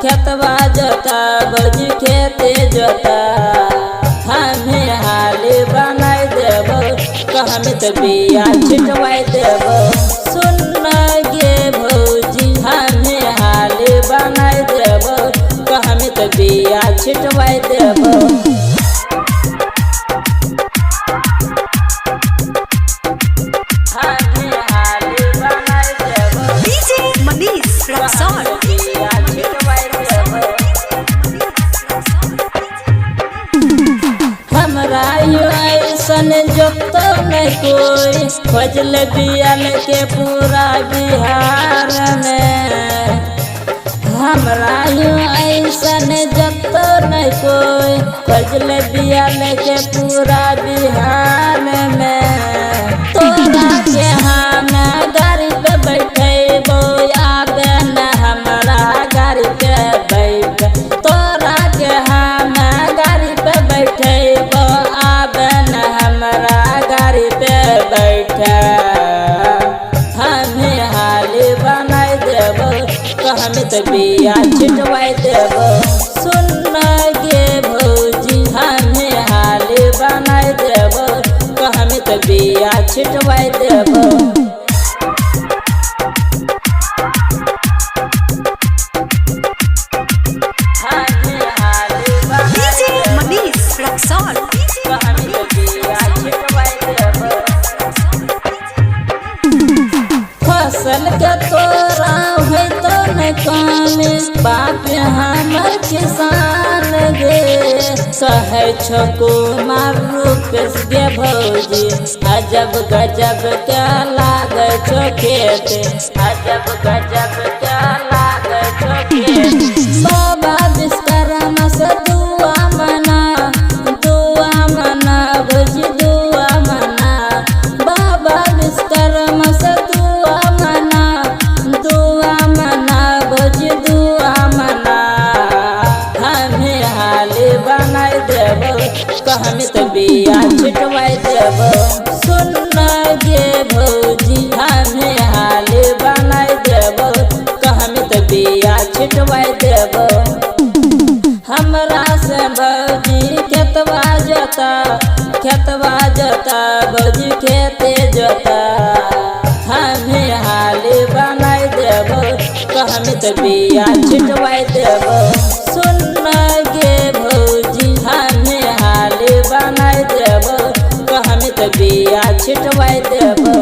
खेतवा जोता भौजी खेते जोता हमें हाली बनाई देबो कहमी तो बिया छिटवाई देबो सुन गे भौजी हमें हाली बनाई देबो कहमी तो बिया छिटवाई देबो हमरा ऐसन जोतो नहीं कोई खोजल बियल के पूरा बिहार में हमरा ऐसन जोतो नहीं कोई खोजल बियल के पूरा बिहार में तोरा के हम गाड़ी पे बैठेबो आबे न हमरा गाड़ी पे बैठ तोरा के हम गाड़ी पे बैठेबो आबे न हमरा गाड़ी पे बैठ हमें हाली बनाई देबो कहमी तो बिया छिटवाई देबो सुन गे भौजी हमें हाली बनाई देबो कहमी तो बिया छिटवाई देबो फसल के तोरा है तो न कामे बाप हमर किसान गे कहे छको मारू पेस गे भौजी अजब गजब क्या लागे छो खेते अजब गजब क्या लागे छो खेते बाबा विश्वकर्मा से दुआ मना भौजी दुआ मना बाबा विश्वकर्मा से बनाई देबो कहमी तो बिया छिटवाई देबो सुन गे भौजी हमें हाली बनाई देबो कहमी तो बिया छिटवाई देबो हमरा से भौजी खेतवा जोता भौजी खेते जोता हमें हाली बनाई देबो कहमी तो बिया छिटवाई देबो सुन गे भौजी हमें हाली बनाई देबो कहमी तो बिया छिटवाई देबो।